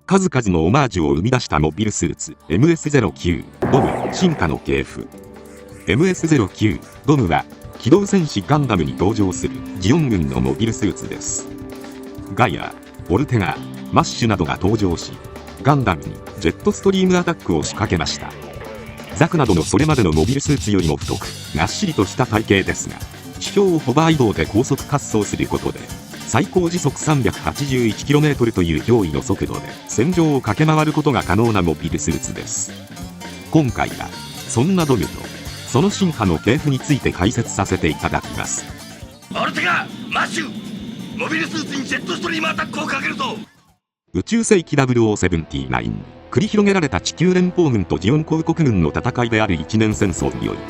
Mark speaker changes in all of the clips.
Speaker 1: 数々のオマージュを生み出したモビルスーツ MS-09 ドム進化の系譜。 MS-09 ドムは機動戦士ガンダムに登場するジオン軍のモビルスーツです。ガイア、オルテガ、マッシュなどが登場し、ガンダムにジェットストリームアタックを仕掛けました。ザクなどのそれまでのモビルスーツよりも太くがっしりとした体型ですが、地表をホバー移動で高速滑走することで最高時速 381km という驚異の速度で戦場を駆け回ることが可能なモビルスーツです。今回はそんなドムとその進化の系譜について解説させていただきます。
Speaker 2: オルテガ、マッシュ、モビルスーツにジェットストリームアタックをかけるぞ。
Speaker 1: 宇宙世紀0079、繰り広げられた地球連邦軍とジオン公国軍の戦いである一年戦争において、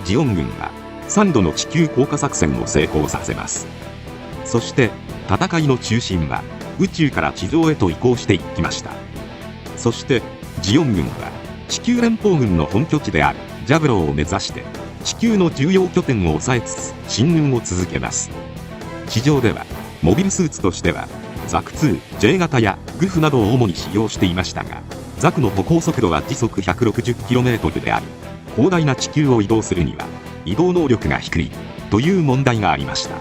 Speaker 1: ジオン軍は3度の地球降下作戦を成功させます。そして戦いの中心は宇宙から地上へと移行していきました。そしてジオン軍は地球連邦軍の本拠地であるジャブローを目指して地球の重要拠点を抑えつつ進軍を続けます。地上ではモビルスーツとしてはザク2、J 型やグフなどを主に使用していましたが、ザクの歩行速度は時速 160km であり、広大な地球を移動するには移動能力が低いという問題がありました。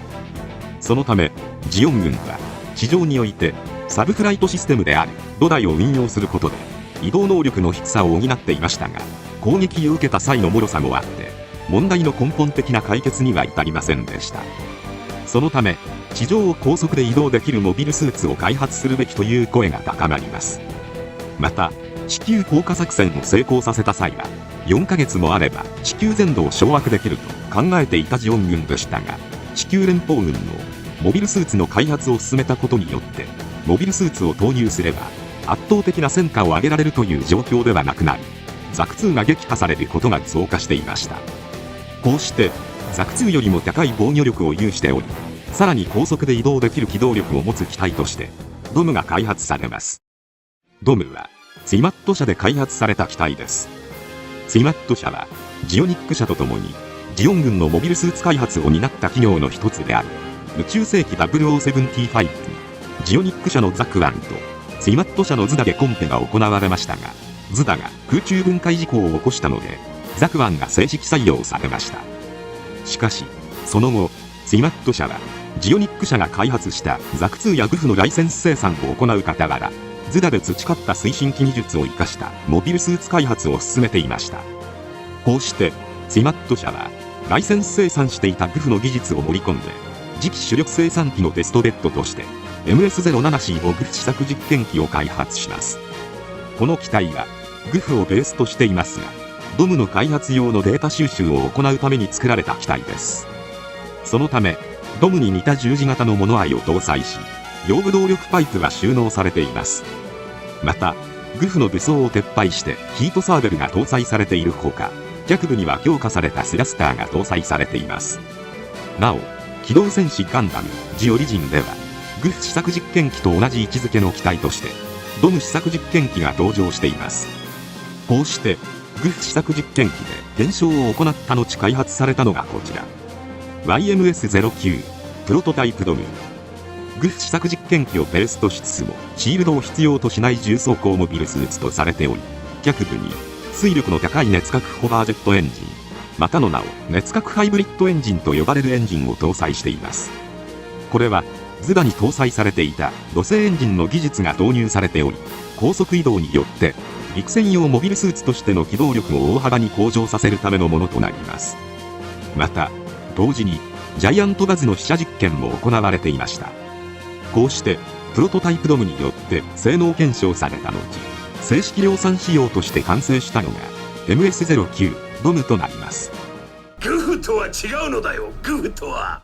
Speaker 1: そのためジオン軍は地上においてサブフライトシステムである土台を運用することで移動能力の低さを補っていましたが、攻撃を受けた際の脆さもあって問題の根本的な解決には至りませんでした。そのため地上を高速で移動できるモビルスーツを開発するべきという声が高まります。また地球降下作戦を成功させた際は4ヶ月もあれば地球全土を掌握できると考えていたジオン軍でしたが、地球連邦軍のモビルスーツの開発を進めたことによってモビルスーツを投入すれば圧倒的な戦果を上げられるという状況ではなくなり、ザク2が撃破されることが増加していました。こうしてザク2よりも高い防御力を有しており、さらに高速で移動できる機動力を持つ機体としてドムが開発されます。ドムはツイマット社で開発された機体です。ツイマット社はジオニック社とともにジオン軍のモビルスーツ開発を担った企業の一つである宇宙世紀0075にジオニック社のザク1とツイマット社のズダでコンペが行われましたが、ズダが空中分解事故を起こしたのでザク1が正式採用されました。しかしその後ツイマット社はジオニック社が開発したザク2やグフのライセンス生産を行う傍ら、ズダで培った推進機技術を生かしたモビルスーツ開発を進めていました。こうしてツイマット社はライセンス生産していたグフの技術を盛り込んで、次期主力生産機のテストベッドとして MS-07C をグフ試作実験機を開発します。この機体はグフをベースとしていますが、ドムの開発用のデータ収集を行うために作られた機体です。そのためドムに似た十字型の物合いを搭載し、腰部動力パイプが収納されています。またグフの武装を撤廃してヒートサーベルが搭載されているほか、脚部には強化されたスラスターが搭載されています。なお機動戦士ガンダムジオリジンではグフ試作実験機と同じ位置づけの機体としてドム試作実験機が登場しています。こうしてグフ試作実験機で検証を行った後開発されたのがこちら YMS-09 プロトタイプドム。グフ試作実験機をベースとしつつもシールドを必要としない重装甲モビルスーツとされており、脚部に推力の高い熱核ホバージェットエンジン、またの名を熱核ハイブリッドエンジンと呼ばれるエンジンを搭載しています。これはズダに搭載されていた土星エンジンの技術が導入されており、高速移動によって陸戦用モビルスーツとしての機動力を大幅に向上させるためのものとなります。また同時にジャイアントバズの試写実験も行われていました。こうしてプロトタイプドムによって性能検証された後、正式量産仕様として完成したのが MS-09 ドムとなります。
Speaker 2: グフとは違うのだよ、グフとは。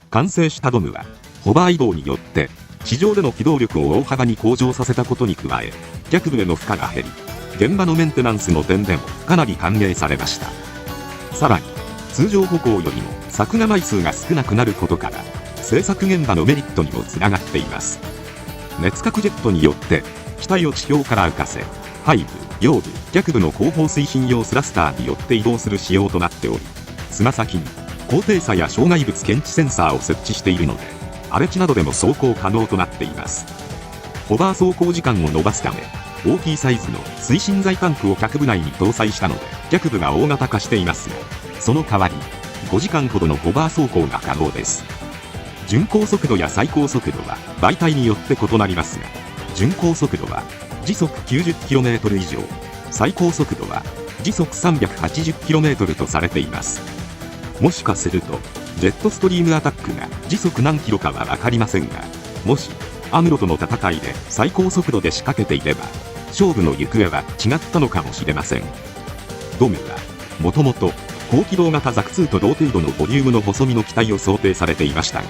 Speaker 1: 完成したドムはホバー移動によって地上での機動力を大幅に向上させたことに加え、脚部への負荷が減り、現場のメンテナンスの点でもかなり歓迎されました。さらに通常歩行よりも作画枚数が少なくなることから製作現場のメリットにもつながっています。熱核ジェットによって機体を地表から浮かせ、背部、腰部、脚部の後方推進用スラスターによって移動する仕様となっており、つま先に高低差や障害物検知センサーを設置しているので、荒れ地などでも走行可能となっています。ホバー走行時間を伸ばすため、大きいサイズの推進剤タンクを脚部内に搭載したので、脚部が大型化していますが、その代わり、5時間ほどのホバー走行が可能です。巡航速度や最高速度は媒体によって異なりますが、巡航速度は時速 90km 以上、最高速度は時速 380km とされています。もしかすると、ジェットストリームアタックが時速何キロかは分かりませんが、もし、アムロとの戦いで最高速度で仕掛けていれば、勝負の行方は違ったのかもしれません。ドムは、もともと、高機動型ザク2と同程度のボリュームの細身の機体を想定されていましたが、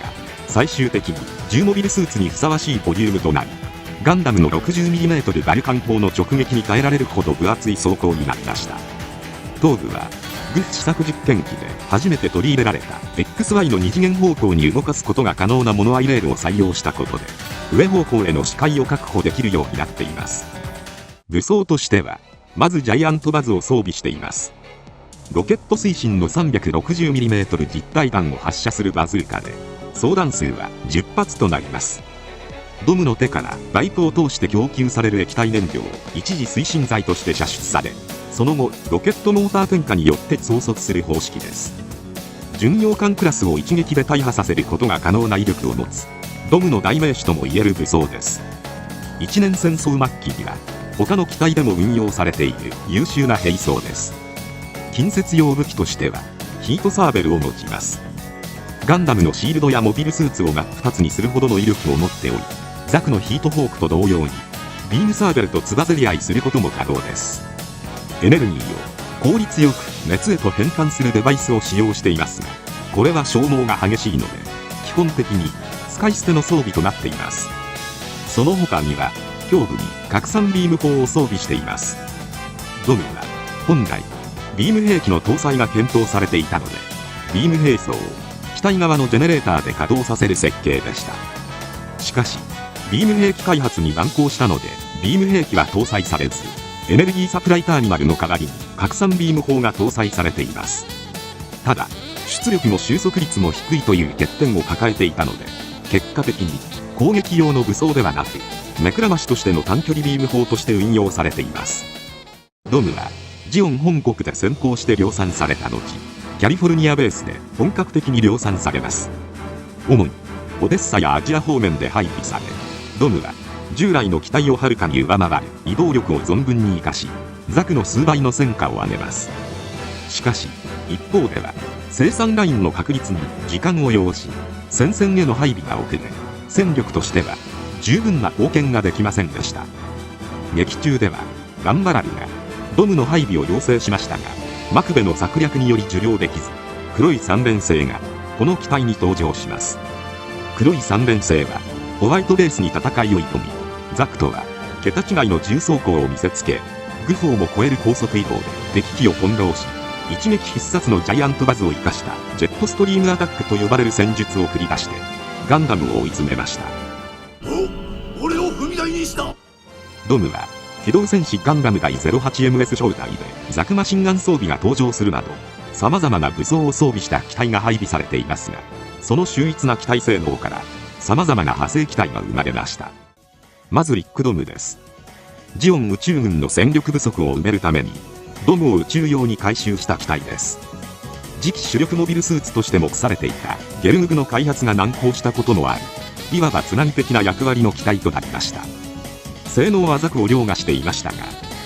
Speaker 1: 最終的に重モビルスーツにふさわしいボリュームとなり、ガンダムの 60mm バルカン砲の直撃に耐えられるほど分厚い装甲になりました。頭部は、グフ試作実験機で初めて取り入れられた XY の2次元方向に動かすことが可能なモノアイレールを採用したことで、上方向への視界を確保できるようになっています。武装としては、まずジャイアントバズを装備しています。ロケット推進の 360mm 実体弾を発射するバズーカで、総弾数は10発となります。ドムの手からパイプを通して供給される液体燃料を一時推進剤として射出され、その後ロケットモーター点火によって増速する方式です。巡洋艦クラスを一撃で大破させることが可能な威力を持つドムの代名詞ともいえる武装です。一年戦争末期には他の機体でも運用されている優秀な兵装です。近接用武器としてはヒートサーベルを持ちます。ガンダムのシールドやモビルスーツを真っ二つにするほどの威力を持っており、ザクのヒートフォークと同様にビームサーベルとつばぜり合いすることも可能です。エネルギーを効率よく熱へと変換するデバイスを使用していますが、これは消耗が激しいので基本的に使い捨ての装備となっています。その他には胸部に拡散ビーム砲を装備しています。ドムは本来ビーム兵器の搭載が検討されていたので、ビーム兵装を機体側のジェネレーターで稼働させる設計でした。しかしビーム兵器開発に難航したのでビーム兵器は搭載されず、エネルギーサプライターミナルの代わりに拡散ビーム砲が搭載されています。ただ出力も収束率も低いという欠点を抱えていたので、結果的に攻撃用の武装ではなく目くらましとしての短距離ビーム砲として運用されています。ドムはジオン本国で先行して量産された後、キャリフォルニアベースで本格的に量産されます。主にオデッサやアジア方面で配備され、ドムは従来の機体をはるかに上回る移動力を存分に生かし、ザクの数倍の戦果を上げます。しかし一方では生産ラインの確立に時間を要し、戦線への配備が遅れ、戦力としては十分な貢献ができませんでした。劇中ではガンバラルがドムの配備を要請しましたが、マクベの策略により受領できず、黒い三連星がこの機体に登場します。黒い三連星はホワイトベースに戦いを挑み、ザクとは桁違いの重装甲を見せつけ、グフォーも超える高速移動で敵機を翻弄し、一撃必殺のジャイアントバズを生かしたジェットストリームアタックと呼ばれる戦術を繰り出してガンダムを追い詰めました。
Speaker 2: 俺を踏み台にした。
Speaker 1: ドムは機動戦士ガンダム第 08MS 招待でザクマシンガン装備が登場するなど、様々な武装を装備した機体が配備されていますが、その秀逸な機体性能から様々な派生機体が生まれました。まずリックドムです。ジオン宇宙軍の戦力不足を埋めるためにドムを宇宙用に改修した機体です。次期主力モビルスーツとして目されていたゲルムグの開発が難航したこともあり、いわばつなぎ的な役割の機体となりました。性能はザクを凌駕していましたが、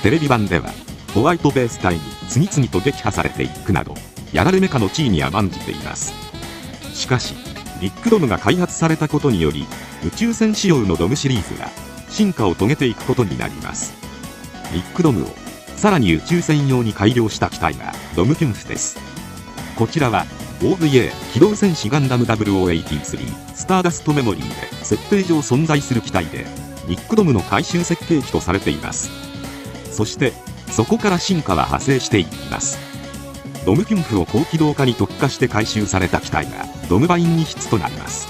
Speaker 1: テレビ版ではホワイトベース隊に次々と撃破されていくなど、やられメカの地位に甘んじています。しかしリックドムが開発されたことにより、宇宙船仕様のドムシリーズが進化を遂げていくことになります。リックドムをさらに宇宙船用に改良した機体がドムキュンフです。こちらは OVA 機動戦士ガンダム0083スターダストメモリーで設定上存在する機体で、リックドムの回収設計機とされています。そしてそこから進化は派生していきます。ドムキュンフを高機動化に特化して回収された機体がドムバイン2筆となります。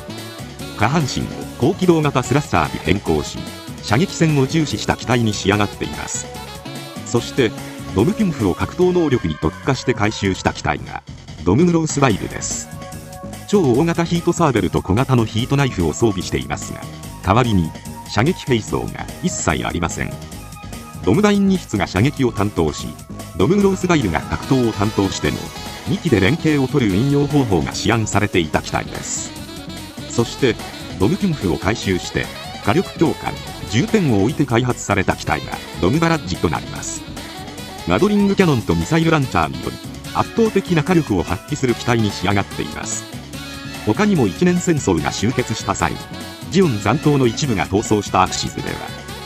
Speaker 1: 下半身を高機動型スラッサーに変更し、射撃戦を重視した機体に仕上がっています。そしてドムキュンフを格闘能力に特化して回収した機体がドムグロースワイルです。超大型ヒートサーベルと小型のヒートナイフを装備していますが、代わりに射撃兵装が一切ありません。ドム第2室が射撃を担当し、ドムグロースガイルが格闘を担当しての2機で連携を取る運用方法が試案されていた機体です。そしてドムキュンフを回収して火力強化に重点を置いて開発された機体がドムバラッジとなります。ガドリングキャノンとミサイルランチャーにより圧倒的な火力を発揮する機体に仕上がっています。他にも一年戦争が終結した際にジオン残党の一部が逃走したアクシズでは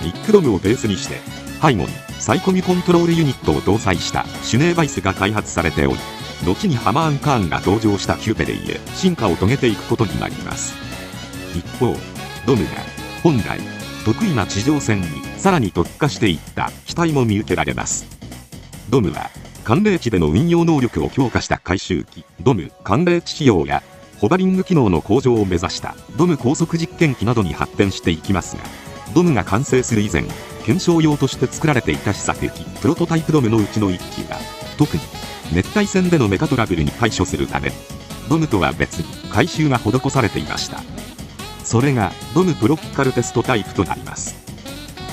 Speaker 1: ニックドムをベースにして背後にサイコミコントロールユニットを搭載したシュネーバイスが開発されており、後にハマーンカーンが登場したキューペレイへ進化を遂げていくことになります。一方、ドムが本来得意な地上戦にさらに特化していった機体も見受けられます。ドムは寒冷地での運用能力を強化した回収機ドム寒冷地仕様やホバリング機能の向上を目指したドム高速実験機などに発展していきますが、ドムが完成する以前検証用として作られていた試作機プロトタイプドムのうちの1機が特に熱帯戦でのメカトラブルに対処するためドムとは別に改修が施されていました。それがドムプロピカルテストタイプとなります。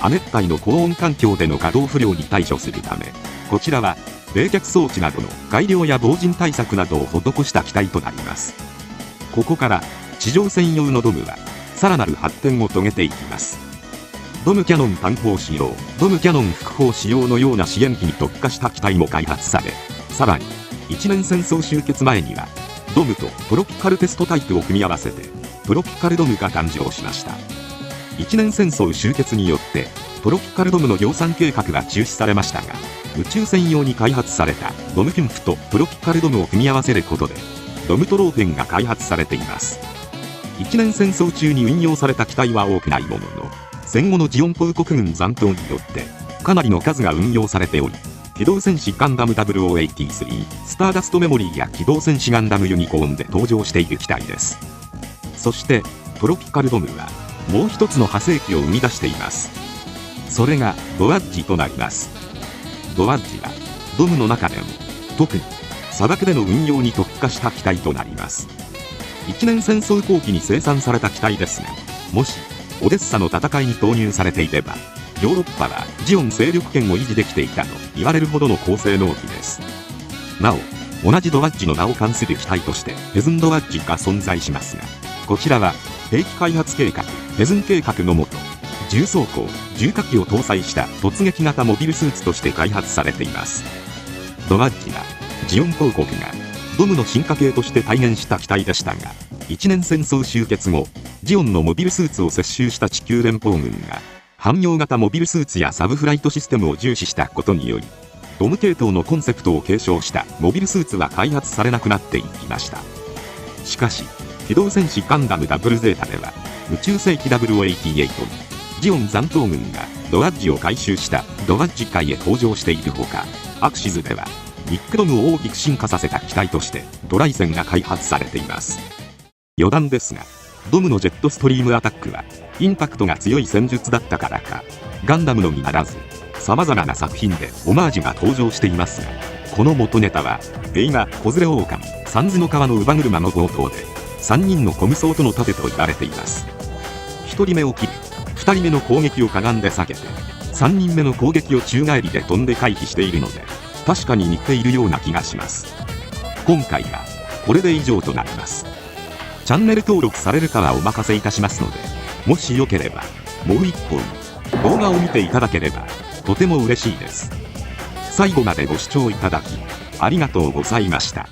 Speaker 1: 亜熱帯の高温環境での稼働不良に対処するため、こちらは冷却装置などの改良や防塵対策などを施した機体となります。ここから地上専用のドムはさらなる発展を遂げていきます。ドムキャノン単砲仕様、ドムキャノン副砲仕様のような支援機に特化した機体も開発され、さらに一年戦争終結前にはドムとトロピカルテストタイプを組み合わせてトロピカルドムが誕生しました。一年戦争終結によってトロピカルドムの量産計画は中止されましたが、宇宙船用に開発されたドムキュンフとトロピカルドムを組み合わせることでドムトローペンが開発されています。一年戦争中に運用された機体は多くないものの、戦後のジオン公国軍残党によってかなりの数が運用されており、機動戦士ガンダム0083、スターダストメモリーや機動戦士ガンダムユニコーンで登場している機体です。そしてトロピカルドムはもう一つの派生機を生み出しています。それがドワッジとなります。ドワッジはドムの中でも特に砂漠での運用に特化した機体となります。一年戦争後期に生産された機体ですが、もしオデッサの戦いに投入されていればヨーロッパはジオン勢力圏を維持できていたと言われるほどの高性能機です。なお同じドワッジの名を冠する機体としてヘズンドワッジが存在しますが、こちらは兵器開発計画ヘズン計画のもと重装甲重火器を搭載した突撃型モビルスーツとして開発されています。ドワッジはジオン公国がドムの進化系として体現した機体でしたが、一年戦争終結後ジオンのモビルスーツを接収した地球連邦軍が汎用型モビルスーツやサブフライトシステムを重視したことにより、ドム系統のコンセプトを継承したモビルスーツは開発されなくなっていきました。しかし機動戦士ガンダムダブルゼータでは宇宙世紀0088にジオン残党軍がドワッジを回収したドワッジ界へ登場しているほか、アクシズではニックドムを大きく進化させた機体としてドライセンが開発されています。余談ですが、ドムのジェットストリームアタックはインパクトが強い戦術だったからか、ガンダムのみならず様々な作品でオマージュが登場していますが、この元ネタは映画「子連れ狼三途の川の乳母車」の冒頭で3人のコムソーとの盾と言われています。1人目を切り2人目の攻撃をかがんで避けて3人目の攻撃を宙返りで飛んで回避しているので、確かに似ているような気がします。今回はこれで以上となります。チャンネル登録されるかはお任せいたしますので、もしよければもう一本動画を見ていただければとても嬉しいです。最後までご視聴いただきありがとうございました。